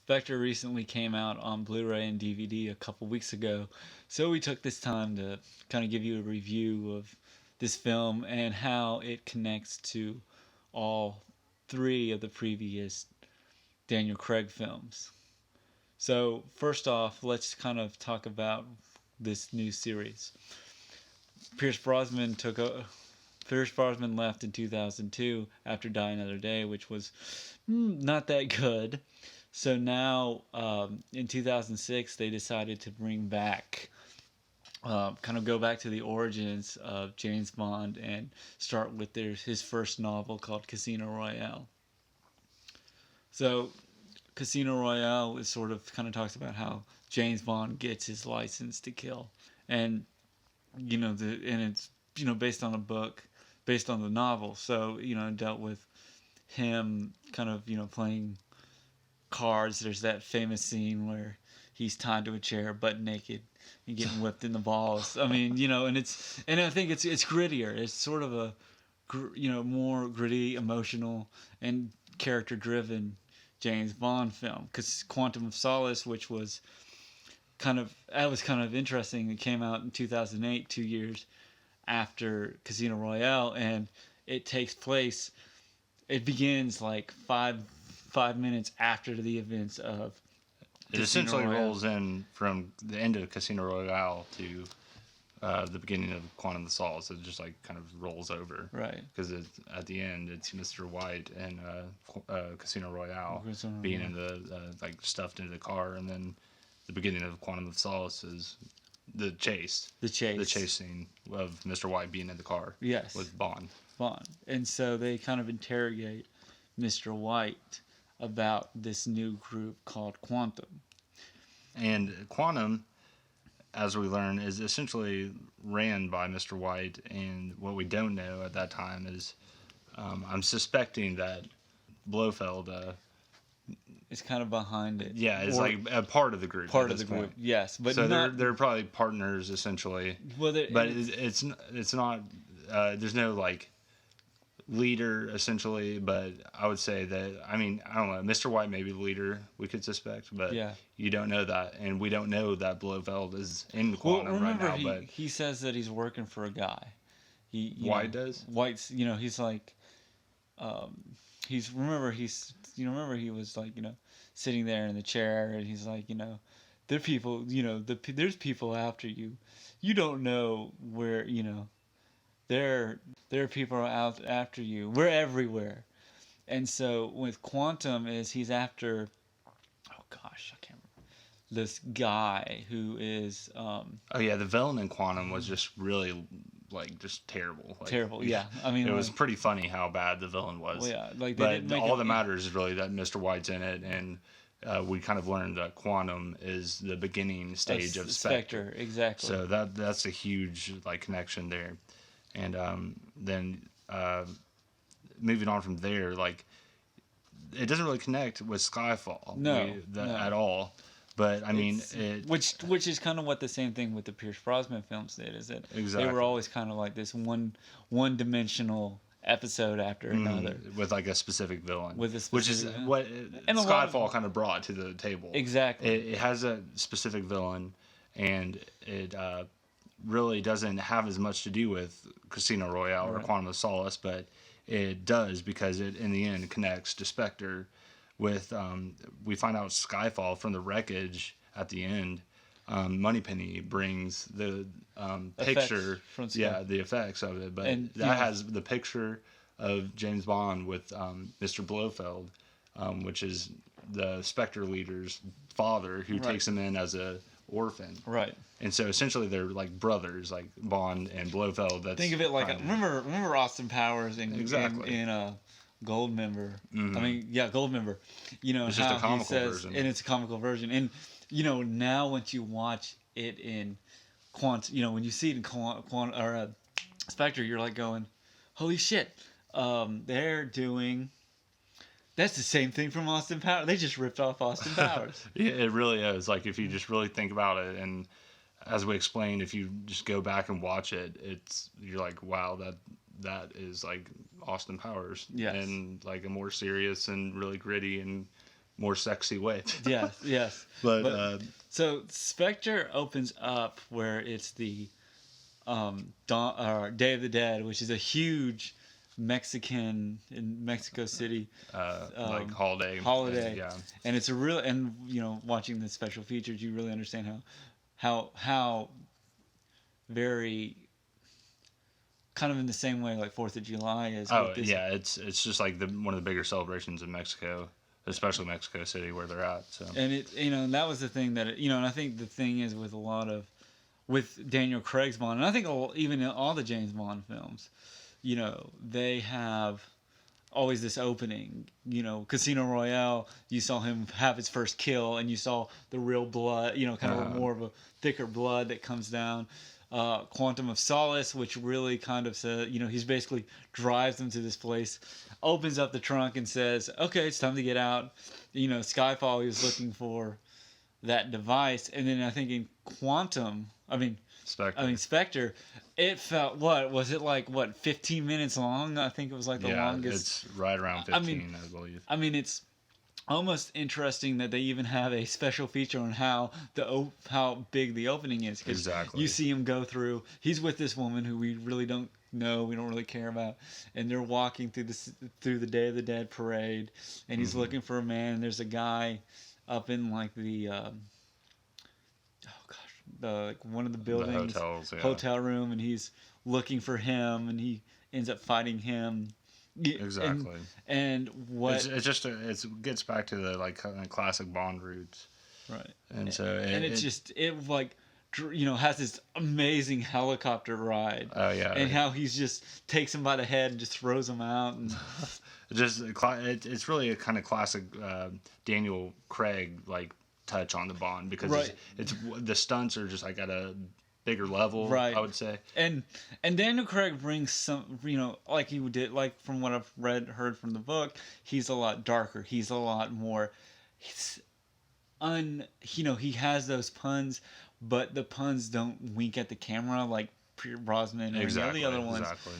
Specter recently came out on Blu-ray and DVD a couple weeks ago, so we took this time to kind of give you a review of this film and how it connects to all three of the previous Daniel Craig films. So first off, let's kind of talk about this new series. Pierce Brosnan took a Pierce Brosnan left in 2002 after Die Another Day, which was not that good. So now, in 2006, they decided to bring back, kind of go back to the origins of James Bond and start with his first novel called Casino Royale. So, Casino Royale is sort of kind of talks about how James Bond gets his license to kill, and it's based on a book, based on the novel. So it dealt with him kind of playing cards. There's that famous scene where he's tied to a chair, butt naked, and getting whipped in the balls. I mean, and I think it's grittier. It's sort of a more gritty, emotional, and character driven James Bond film. Because Quantum of Solace, which was kind of interesting. It came out in 2008, 2 years after Casino Royale, and it takes place. It begins like five minutes after the events of It essentially rolls in from the end of Casino Royale to the beginning of Quantum of Solace. It just like kind of rolls over, right? Because at the end, it's Mr. White and Casino Royale being in the like stuffed into the car, and then the beginning of Quantum of Solace is the chase scene of Mr. White being in the car, yes, with Bond. And so they kind of interrogate Mr. White about this new group called Quantum. And Quantum, as we learn, is essentially ran by Mr. White, and what we don't know at that time is, I'm suspecting that Blofeld is kind of behind it. Yeah, it's like a part of the group. Yes, but so they're probably partners essentially. Well, but it's not. There's no like leader essentially, but I would say that, I don't know, Mr. White may be the leader, we could suspect, but you don't know that, and we don't know that Blofeld is in Quantum right now. But he says that he's working for a guy. White does? White's, he's like, remember he was like, sitting there in the chair, and he's like, there are people, there's people after you. You don't know where, there are people out after you. We're everywhere. And so with Quantum he's after, oh gosh, I can't remember, this guy who is the villain in Quantum was just really just terrible. Terrible, yeah. It was pretty funny how bad the villain was. Well, yeah, but all that matters is really that Mr. White's in it, and we kind of learned that Quantum is the beginning stage of Specter. Exactly. So that's a huge connection there. And then moving on from there, it doesn't really connect with Skyfall at all. But which is kind of what the same thing with the Pierce Brosnan films did, is that exactly. They were always kind of like this one-dimensional episode after another, with a specific villain, which is villain. What Skyfall kind of brought to the table. Exactly. It has a specific villain, and it really doesn't have as much to do with Casino Royale or Quantum of Solace, but it does, because it in the end connects to Specter. With we find out Skyfall from the wreckage at the end. Moneypenny brings the picture, the effects of it, but that has the picture of James Bond with Mr. Blofeld, which is the Specter leader's father, who takes him in as a orphan. Right. And so essentially they're like brothers, like Bond and Blofeld. Think of it like remember Austin Powers in Goldmember. Mm-hmm. Goldmember. It's just a comical version. And it's a comical version. And now once you watch it in when you see it in Spectre, you're like going, holy shit, they're doing. That's the same thing from Austin Powers. They just ripped off Austin Powers. Yeah, it really is. If you just really think about it, and as we explained, if you just go back and watch it, you're like, wow, that is like Austin Powers. Yes. And a more serious and really gritty and more sexy way. Yes, yes. But So Spectre opens up where it's the Day of the Dead, which is a huge Mexican in Mexico City like holiday, holiday, yeah, and it's a real, and watching the special features, you really understand how very kind of in the same way like Fourth of July is. oh with this. yeah, it's just like one of the bigger celebrations in Mexico, especially Mexico City where they're at. So And it, and that was the thing that and I think the thing is with a lot of with Daniel Craig's Bond, and I think even in all the James Bond films, they have always this opening. Casino Royale, you saw him have his first kill, and you saw the real blood. Kind of more of a thicker blood that comes down. Quantum of Solace, which really kind of says, he's basically drives them to this place, opens up the trunk and says, "Okay, it's time to get out." Skyfall, he was looking for that device, and then I think in Spectre, it felt, what was it like? 15 minutes long? I think it was like the longest. It's right around 15, I believe. It's almost interesting that they even have a special feature on how big the opening is. Exactly. You see him go through. He's with this woman who we really don't know. We don't really care about, and they're walking through the Day of the Dead parade, and he's looking for a man. And there's a guy up in like the one of the buildings, the hotels, hotel room, and he's looking for him, and he ends up fighting him. Exactly. And what it gets back to the like kind of classic Bond roots, right? And so it like has this amazing helicopter ride. Oh yeah. And how he's just takes him by the head and just throws him out, and it's really a kind of classic Daniel Craig like touch on the Bond, because it's the stunts are just like at a bigger level, I would say. And Daniel Craig brings some, like he did, like from what I've heard from the book, he's a lot darker. He's a lot more, he has those puns, but the puns don't wink at the camera like Brosnan or any of the other ones. Exactly.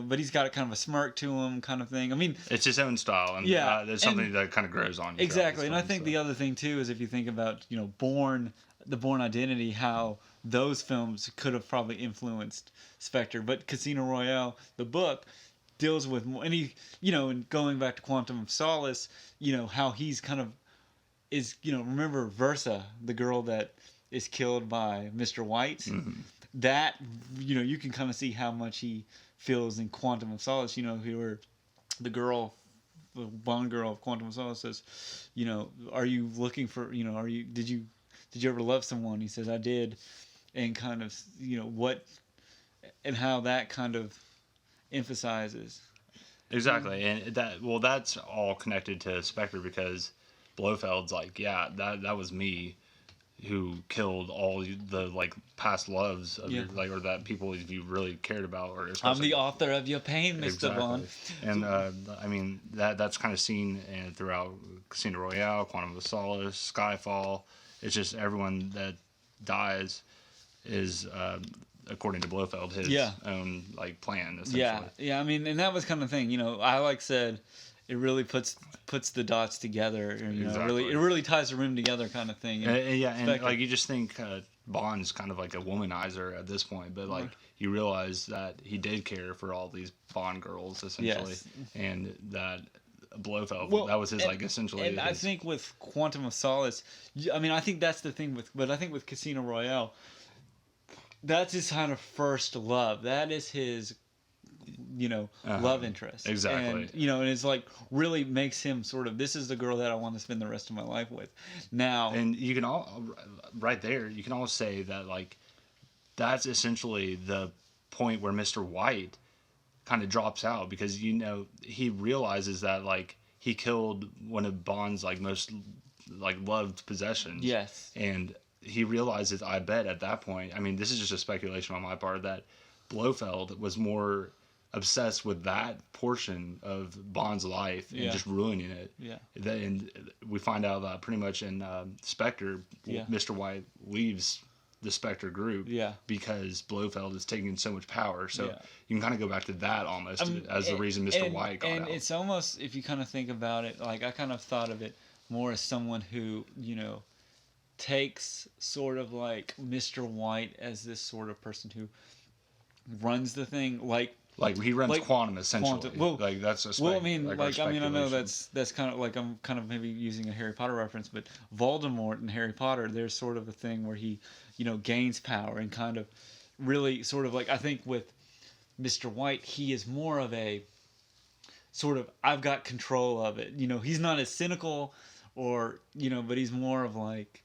But he's got a kind of a smirk to him, kind of thing. I mean, it's his own style, and it's something that kind of grows on you. Exactly, and I think the other thing too is if you think about the Bourne Identity, how those films could have probably influenced Spectre, but Casino Royale, the book, deals with more, and and going back to Quantum of Solace, how he's kind of is, remember Versa, the girl that is killed by Mr. White, that, you can kind of see how much he feels in Quantum of Solace, who the Bond girl of Quantum of Solace says, are you looking for, did you ever love someone? He says, I did. And kind of, what, and how that kind of emphasizes. Exactly. And that's all connected to Spectre, because Blofeld's like, yeah, that was me who killed all the like past loves of your, like, or that people you really cared about, or I'm the author of your pain, Mr. Bond. And I mean that's kind of seen throughout Casino Royale, Quantum of Solace, Skyfall. It's just everyone that dies is according to Blofeld his own like plan, essentially. Yeah. I mean, and that was kind of the thing. I said it really puts the dots together. It really ties the room together, kind of thing. And like you just think Bond's kind of like a womanizer at this point, but like you realize that he did care for all these Bond girls essentially, and that Blofeld, that was his like essentially. And I think with Quantum of Solace, I mean, I think that's the thing but I think with Casino Royale, that's his kind of first love. That is his, love interest. Exactly. And it's like really makes him sort of, this is the girl that I want to spend the rest of my life with. Now. And you can all, right there, you can all say that like, that's essentially the point where Mr. White kind of drops out, because he realizes that like he killed one of Bond's like most like loved possessions. Yes. And he realizes, I bet at that point, I mean, this is just a speculation on my part, that Blofeld was more obsessed with that portion of Bond's life and just ruining it. Yeah. And we find out that pretty much in Spectre, Mr. White leaves the Specter group. Yeah. Because Blofeld is taking so much power. So Yeah. you can kind of go back to that almost as the reason Mr. White got and out. it's almost, if you kind of think about it, like I kind of thought of it more as someone who, takes sort of like Mr. White as this sort of person who runs the thing, like he runs like quantum essentially. Quantum. Well, like that's a well, I mean, our I know speculation. that's kind of like, I'm kind of maybe using a Harry Potter reference, but Voldemort in Harry Potter, there's sort of a thing where he, gains power and kind of really sort of like, I think with Mr. White, he is more of a sort of, I've got control of it. He's not as cynical or, but he's more of like,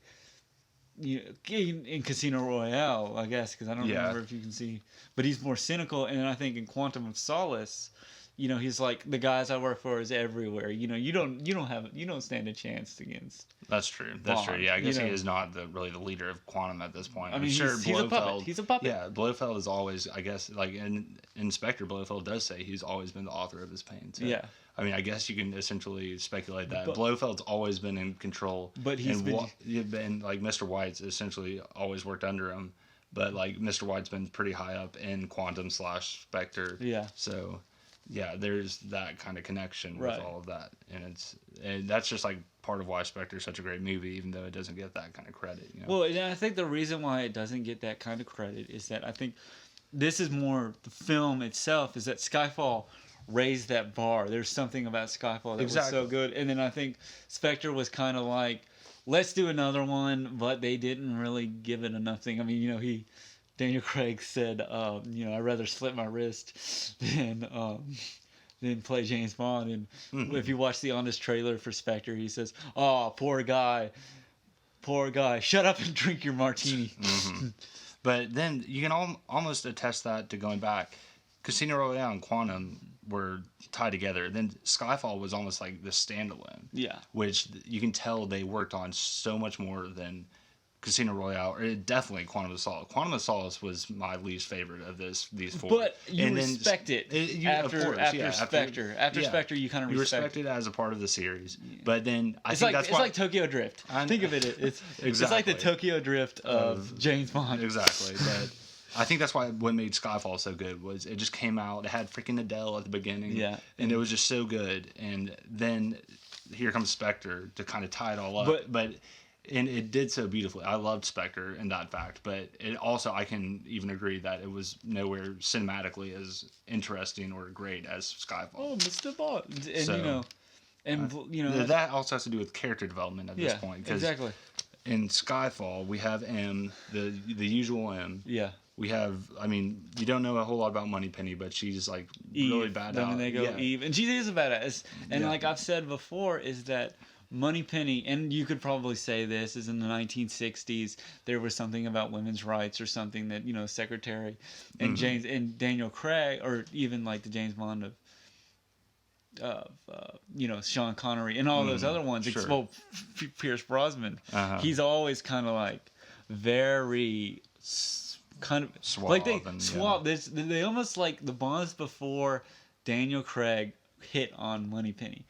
in Casino Royale, I guess, because I don't remember if you can see, but he's more cynical. And I think in Quantum of Solace, he's like, the guys I work for is everywhere. You don't stand a chance against. That's true. Bond, Yeah, I guess he is not really the leader of Quantum at this point. I mean, sure he's a puppet. He's a puppet. Yeah, Blofeld is always, I guess, like in Spectre, Blofeld does say he's always been the author of his pain. So, yeah. I mean, I guess you can essentially speculate that Blofeld's always been in control, but he's been like Mr. White's essentially always worked under him, but like Mr. White's been pretty high up in Quantum / Spectre. Yeah. So, yeah, there's that kind of connection with all of that, and that's just like part of why Spectre is such a great movie, even though it doesn't get that kind of credit. Well, and I think the reason why it doesn't get that kind of credit is that I think this is more the film itself, is that Skyfall raised that bar. There's something about Skyfall that was so good. And then I think Spectre was kind of like, let's do another one, but they didn't really give it enough thing. I mean, Daniel Craig said, I'd rather slit my wrist than play James Bond. And if you watch the Honest trailer for Spectre, he says, oh, poor guy, shut up and drink your martini. Mm-hmm. But then you can almost attest that to going back. Casino Royale and Quantum were tied together. Then Skyfall was almost like the standalone. Yeah. Which you can tell they worked on so much more than Casino Royale, or definitely Quantum of Solace. Quantum of Solace was my least favorite of these four. But you respect it after Spectre. After Spectre, you kind of respect it as a part of the series. Yeah. But then it's like Tokyo Drift. Think of it. It's like the Tokyo Drift of James Bond. Exactly. But I think that's what made Skyfall so good was it just came out. It had freaking Adele at the beginning. Yeah. And it was just so good. And then here comes Spectre to kind of tie it all up. But it did so beautifully. I loved Spectre in that fact. But it also, I can even agree that it was nowhere cinematically as interesting or great as Skyfall. Oh, Mr. Bond. And, that also has to do with character development at this point. Exactly. In Skyfall, we have M, the usual M. Yeah. We have, I mean, you don't know a whole lot about Moneypenny, but she's like Eve. really badass. Then they go Eve, and she is a badass. And like I've said before, is that Moneypenny, and you could probably say this, is in the 1960s there was something about women's rights or something that Secretary and James and Daniel Craig, or even like the James Bond of Sean Connery and all those other ones. Sure. Well, Pierce Brosnan, he's always kind of like very kind of suave, like they swap. They almost like the Bonds before Daniel Craig hit on Moneypenny,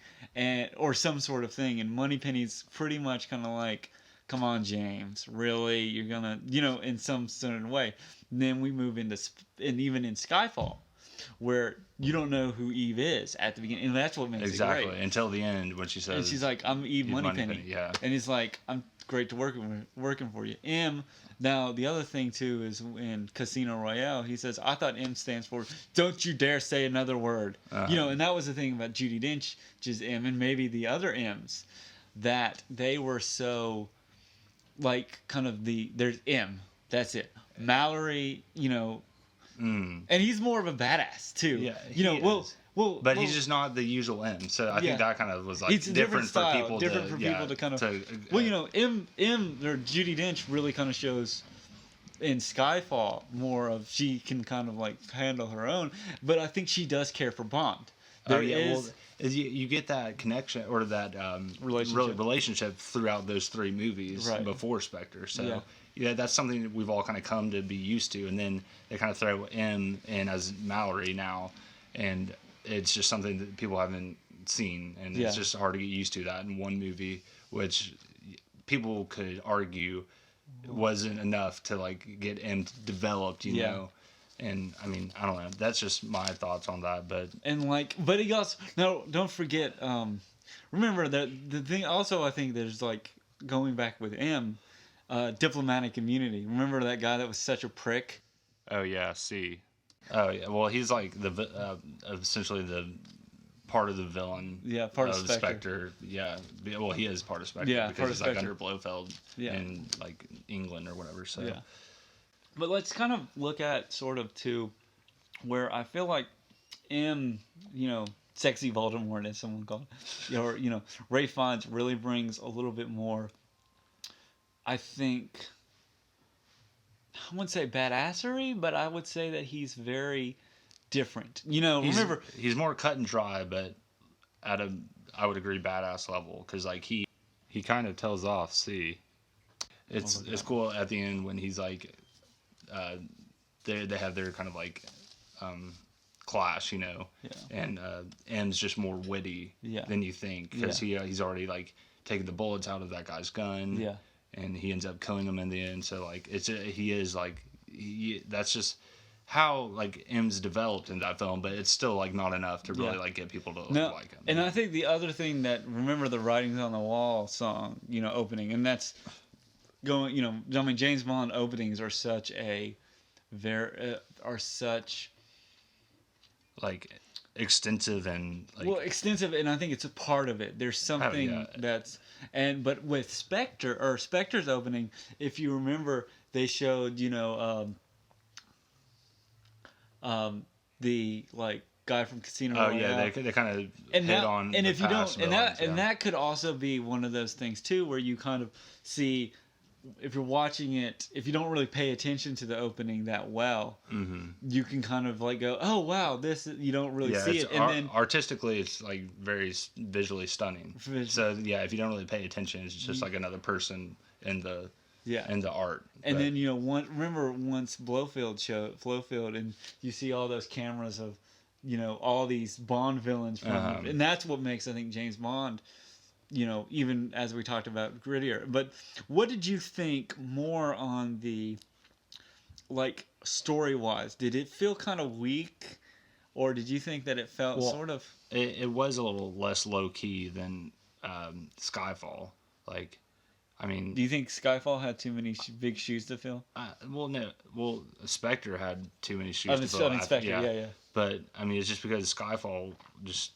or some sort of thing, and Moneypenny's pretty much kind of like, come on, James, really, you're gonna, in some certain way. And then we move into, and even in Skyfall, where you don't know who Eve is at the beginning, and that's what makes it great. Until the end when she says, and she's like, I'm Eve Moneypenny. Yeah, and he's like, I'm great to working for you. M. Now the other thing too is in Casino Royale, he says, I thought M stands for don't you dare say another word. And that was the thing about Judi Dench's M, and maybe the other M's, that they were so like kind of there's M, that's it. Mallory, and he's more of a badass too. Yeah, but he's just not the usual M. So I think that kind of was like it's different style, for people. Different for people to kind of. M or Judi Dench really kind of shows in Skyfall more of she can kind of like handle her own, but I think she does care for Bond. You get that connection or that relationship throughout those three movies before Spectre. So that's something that we've all kind of come to be used to, and then they kind of throw M in as Mallory now, and it's just something that people haven't seen, and it's just hard to get used to that in one movie, which people could argue wasn't enough to like get M developed, you Yeah. know. And I mean, I don't know. That's just my thoughts on that. But And like, but he also no. Don't forget. Remember that the thing. Also, I think there's like going back with M, diplomatic immunity. Remember that guy that was such a prick. oh yeah, C. Oh yeah. Well, he's like essentially the part of the villain. Yeah, part of of Spectre. Spectre. Yeah. Well, he is part of Spectre Yeah, because part of he's like Spectre. under Blofeld Yeah. in like England or whatever. So Yeah. But let's kind of look at sort of to where I feel like M, sexy Voldemort, as someone called it, or Ray Fiennes really brings a little bit more. I think I wouldn't say badassery, but I would say that he's very different. Remember he's more cut and dry, but at a I would agree badass level because like he kind of tells off C. It's cool at the end when he's like they have their kind of like clash, Yeah. and M's just more witty Yeah. than you think because he's already like taken the bullets out of that guy's gun, Yeah. and he ends up killing him in the end. So like that's just how like M's developed in that film, but it's still like not enough to really like get people to like him. And I think the other thing that remember the Writings on the Wall song, opening, and that's going, I mean James Bond openings are such a are such like extensive and like extensive, and I think it's a part of it. There's something but with Spectre's opening, if you remember, they showed the like guy from Casino Royale. Oh yeah, they kind of and hit that, on and the if you don't, past and villains, that could also be one of those things too, where you kind of see if you're watching it, if you don't really pay attention to the opening that well, you can kind of like go, oh wow, you don't really see it, and then artistically it's like very visually stunning. So yeah, if you don't really pay attention, it's just like another person in the art. And then remember once Blofeld, and you see all those cameras of all these Bond villains from, and that's what makes I think James Bond, even as we talked about, grittier. But what did you think more on the like story wise? Did it feel kind of weak, or did you think that it felt sort of? It was a little less low key than Skyfall. Like, I mean, do you think Skyfall had too many big shoes to fill? No. Well, Spectre had too many shoes to fill. I mean, Spectre, yeah. But I mean, it's just because Skyfall just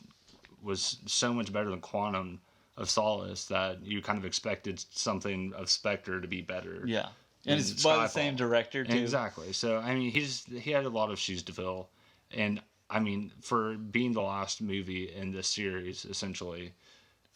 was so much better than Quantum of Solace that you kind of expected something of Spectre to be better. Yeah, and it's by the same director too. Exactly. So I mean, he had a lot of shoes to fill, and I mean, for being the last movie in this series, essentially,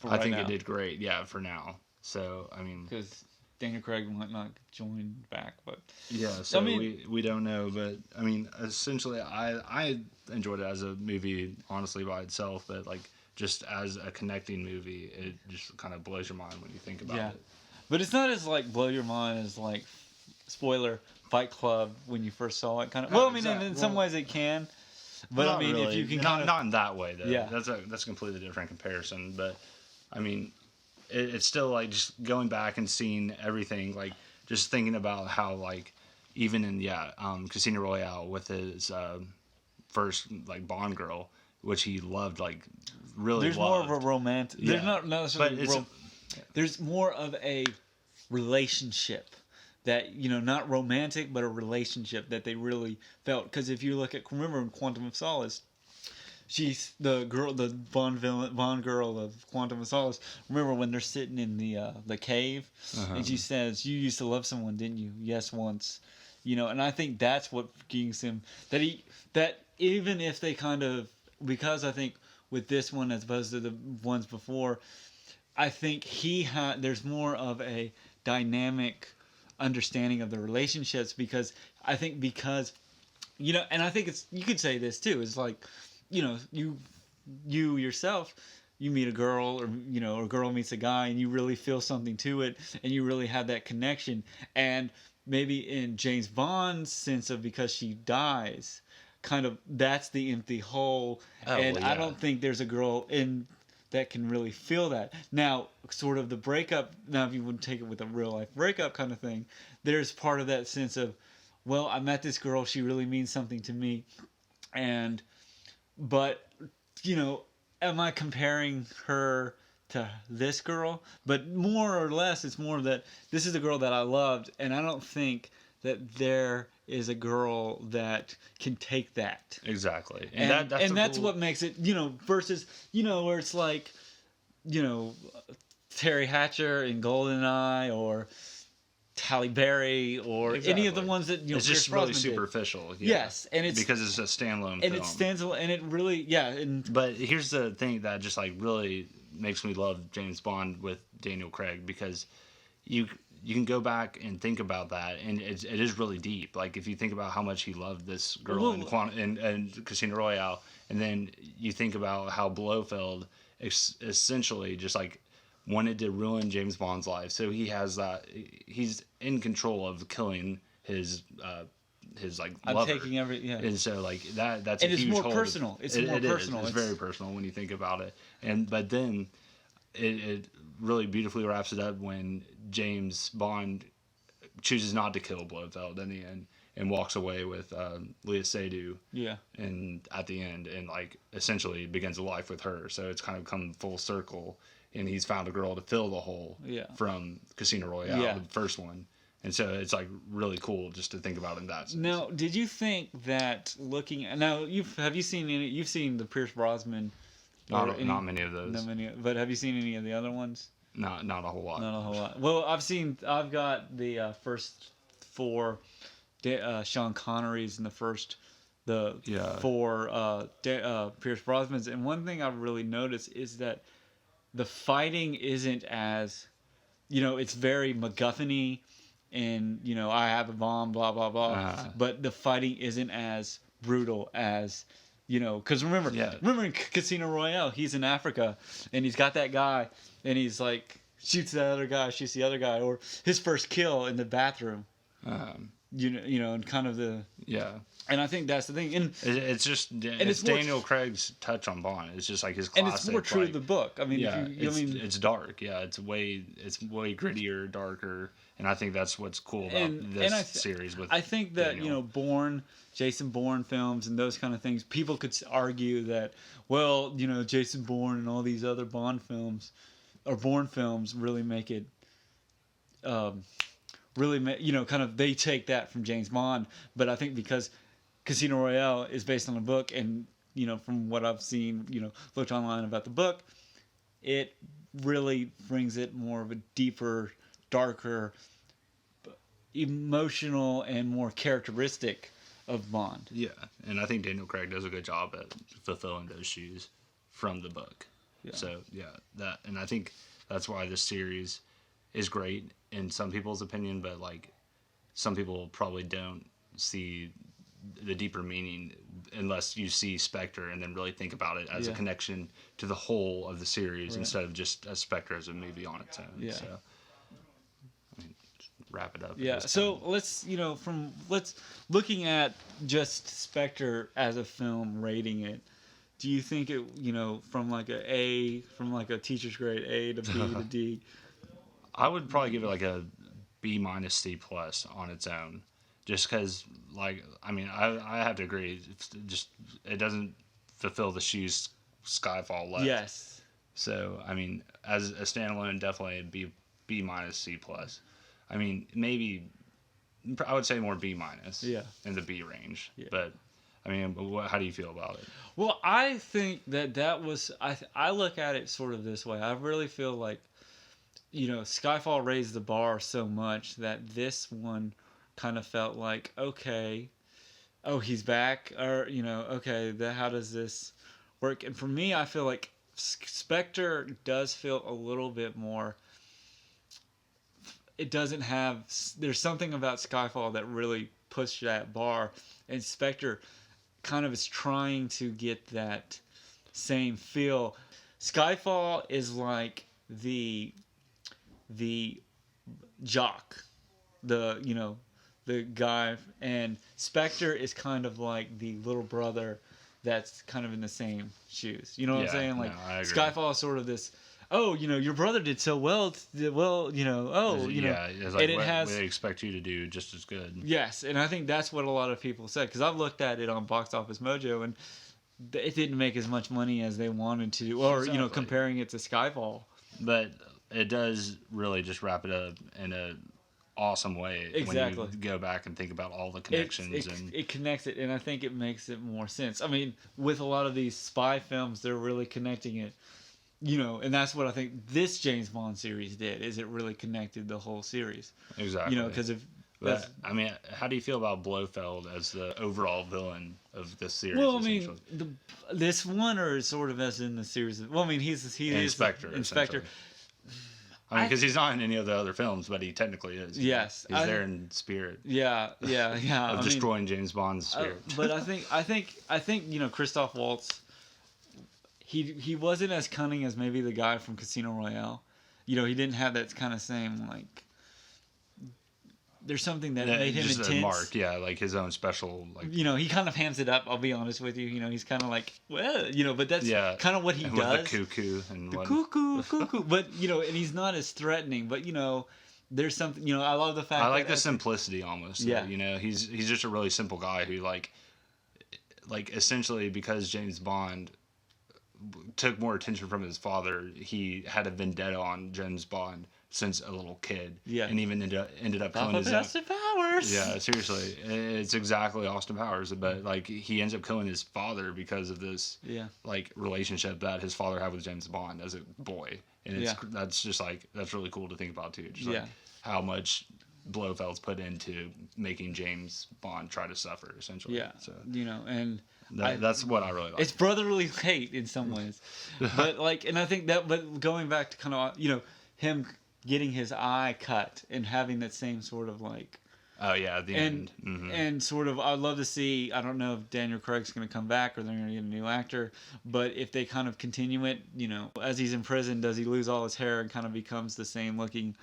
I think it did great. Yeah, for now. So I mean, because Daniel Craig might not join back, but yeah. So I mean, we don't know, but I mean, essentially, I enjoyed it as a movie, honestly, by itself, but like just as a connecting movie, it just kind of blows your mind when you think about it. But it's not as like blow your mind as like spoiler Fight Club when you first saw it. Kind of. Well, I mean, in some ways it can, but I mean, really. if you can not in that way though. Yeah. That's a completely different comparison. But I mean, it's still like just going back and seeing everything, like just thinking about how like even in Casino Royale with his first like Bond girl, which he loved, like really there's loved. more of a romantic. Yeah. There's not necessarily. There's more of a relationship that not romantic, but a relationship that they really felt. Because if you remember in Quantum of Solace, she's the Bond girl of Quantum of Solace. Remember when they're sitting in the cave, and she says, "You used to love someone, didn't you? Yes, once." And I think that's what gives him that even if they kind of, because I think with this one as opposed to the ones before, I think there's more of a dynamic understanding of the relationships because and I think you could say this too, is like, you yourself, you meet a girl or a girl meets a guy and you really feel something to it and you really have that connection. And maybe in James Bond's sense of because she dies, kind of that's the empty hole. I don't think there's a girl in that can really feel that. Now, sort of the breakup, now if you would take it with a real life breakup kind of thing, there's part of that sense of, well, I met this girl, she really means something to me, but, am I comparing her to this girl? But more or less, it's more that this is a girl that I loved, and I don't think that there is a girl that can take that. Exactly. That's what makes it, versus, where it's like, Terry Hatcher in GoldenEye or Halle Berry or any of the ones that, it's just really superficial. Yeah. Yes. And it's because it's a standalone and film. it stands alone, and it really, but here's the thing that just like really makes me love James Bond with Daniel Craig, because you can go back and think about that, and it is really deep. Like if you think about how much he loved this girl in Casino Royale, and then you think about how Blofeld essentially just like wanted to ruin James Bond's life, so he has that, he's in control of killing his like I'm lover. taking And so like that's and a it's huge more hold. personal. It's more personal. It's very personal when you think about it. But then it really beautifully wraps it up when James Bond chooses not to kill Blofeld in the end and walks away with Leia Seydoux. Yeah. And at the end, and like essentially begins a life with her. So it's kind of come full circle, and he's found a girl to fill the hole from Casino Royale, the first one. And so it's like really cool just to think about in that sense. Now, did you think that you've seen the Pierce Brosnan? Not many of those. Not many, but have you seen any of the other ones? Not a whole lot. Not a whole lot. Well, I've got the first four Sean Connerys and the four Pierce Brosnans, and one thing I've really noticed is that the fighting isn't as, it's very MacGuffin-y, and I have a bomb, blah blah blah, but the fighting isn't as brutal as, because remember in Casino Royale, he's in Africa and he's got that guy and he's like shoots the other guy, or his first kill in the bathroom, and kind of the and I think that's the thing, and it's just it's Daniel Craig's touch on Bond. It's just like his classic, and it's more true to the book. I mean, it's dark. Yeah, it's way grittier, darker, and I think that's what's cool about this series. With I think that Daniel. Jason Bourne films and those kind of things, people could argue that, well, Jason Bourne and all these other Bond films or Bourne films really make it, kind of they take that from James Bond. But I think because Casino Royale is based on a book, and from what I've seen, looked online about the book, it really brings it more of a deeper, darker, emotional, and more characteristic of Bond. Yeah, and I think Daniel Craig does a good job at fulfilling those shoes from the book. Yeah. So and I think that's why this series is great in some people's opinion, but like some people probably don't see the deeper meaning unless you see Specter and then really think about it as a connection to the whole of the series instead of just a Specter as a movie on its own. Yeah. So wrap it up. Yeah. So let's looking at just Specter as a film, rating it. Do you think it, from like a teacher's grade A to B to D? I would probably give it like a B- C+ on its own, just because I have to agree. It doesn't fulfill the shoes Skyfall left. Yes. So as a standalone, definitely a B- C+. Maybe I would say more B-, in the B range. Yeah. But how do you feel about it? Well, I think that was I look at it sort of this way. I really feel like Skyfall raised the bar so much that this one kind of felt like, okay, oh, he's back, or okay, how does this work? And for me, I feel like Spectre does feel a little bit more. It doesn't have. There's something about Skyfall that really pushed that bar, and Spectre kind of is trying to get that same feel. Skyfall is like the jock, the guy, and Spectre is kind of like the little brother that's kind of in the same shoes. You know what I'm Yeah, saying? no, Like I agree. Skyfall is sort of this. Oh, your brother did so well. Well, Yeah, it's like and it what has. they expect you to do just as good. Yes, and I think that's what a lot of people said because I've looked at it on Box Office Mojo and it didn't make as much money as they wanted to, or Exactly. comparing it to Skyfall. But it does really just wrap it up in a awesome way Exactly. when you go back and think about all the connections It connects it, and I think it makes it more sense. I mean, with a lot of these spy films, they're really connecting it. And that's what I think this James Bond series did. Is it really connected the whole series? exactly. Because if But, I mean, how do you feel about Blofeld as the overall villain of this series? well, I mean, this one or sort of as in the series. Well, I mean, he Inspector. is Inspector. I mean, because he's not in any of the other films, but he technically is. Yes, he's there in spirit. Yeah. Of destroying James Bond's spirit. But I think Christoph Waltz. He wasn't as cunning as maybe the guy from Casino Royale. He didn't have that kind of same like. There's something that made him just intense. A mark, yeah, like his own special. Like he kind of hams it up. I'll be honest with you. He's kind of like, well, but that's kind of what he and does. With the cuckoo and the cuckoo. But and he's not as threatening. But there's something. I love the fact. I like the simplicity almost. Yeah. He's just a really simple guy who like essentially because James Bond took more attention from his father, he had a vendetta on James Bond since a little kid. Yeah. And even ended up killing his Austin Powers. Yeah, seriously. It's exactly Austin Powers, but like he ends up killing his father because of this like relationship that his father had with James Bond as a boy. And that's just like that's really cool to think about too. Just like how much Blofeld's put into making James Bond try to suffer essentially. Yeah. So and that's what I really like. It's brotherly hate in some ways, but and I think that. But going back to kind of him getting his eye cut and having that same sort of like. Oh yeah, at the end. Mm-hmm. And sort of, I'd love to see. I don't know if Daniel Craig's going to come back or they're going to get a new actor, but if they kind of continue it, as he's in prison, does he lose all his hair and kind of becomes the same looking.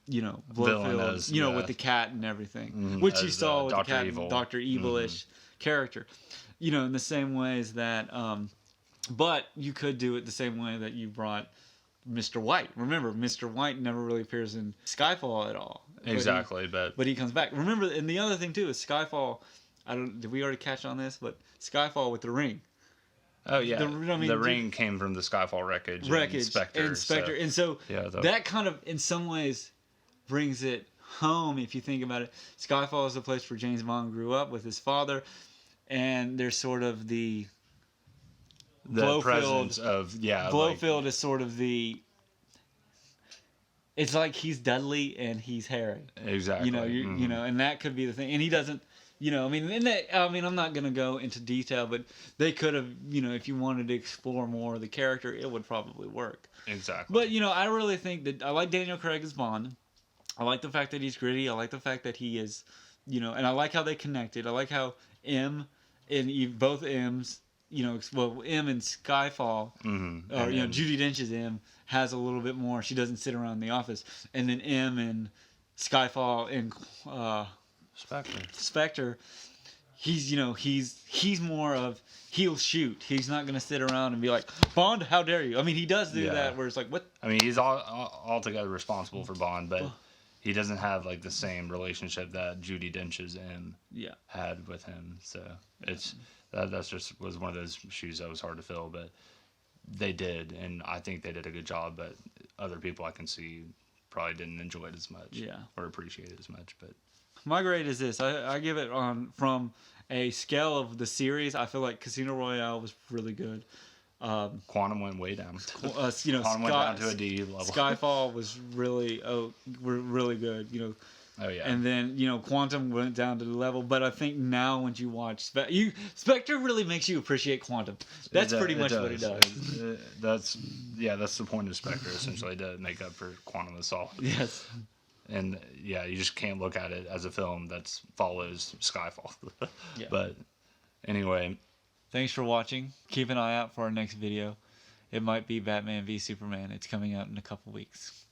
Blofeld, with the cat and everything, which you saw with Dr. the cat, Evil. Dr. Evil-ish character, in the same ways that, but you could do it the same way that you brought Mr. White. Remember, Mr. White never really appears in Skyfall at all. Exactly, but he comes back. Remember, and the other thing too is Skyfall. Did we already catch on this? But Skyfall with the ring. Oh yeah, the ring came from the Skyfall wreckage and Specter, and so that kind of in some ways brings it home if you think about it. Skyfall is the place where James Bond grew up with his father, and there's sort of the presence of Blofeld is sort of the. It's like he's Dudley and he's Harry. Exactly. And that could be the thing. And he doesn't. I'm not gonna go into detail, but they could have. If you wanted to explore more of the character, it would probably work. Exactly. But I really think that I like Daniel Craig as Bond. I like the fact that he's gritty. I like the fact that he is, and I like how they connected. I like how M and both M's, M and Skyfall, or Judi Dench's M has a little bit more. She doesn't sit around in the office, and then M and Skyfall and Specter, he's more of he'll shoot. He's not gonna sit around and be like, Bond, how dare you? I mean, he does do that where it's like, what? I mean, he's altogether responsible for Bond, but he doesn't have like the same relationship that Judi Dench's M had with him. So that's just was one of those shoes that was hard to fill, but they did, and I think they did a good job. But other people I can see probably didn't enjoy it as much, or appreciate it as much. But my grade is this: I give it from a scale of the series. I feel like Casino Royale was really good. Quantum went way down. Quantum went down to a D level. Skyfall was really good. Oh yeah. And then Quantum went down to the level, but I think now when you watch Spectre really makes you appreciate Quantum. That's pretty much what it does. That's the point of Spectre essentially to make up for Quantum of Solace. Yes. And you just can't look at it as a film that follows Skyfall. But anyway. Thanks for watching. Keep an eye out for our next video. It might be Batman v Superman. It's coming out in a couple weeks.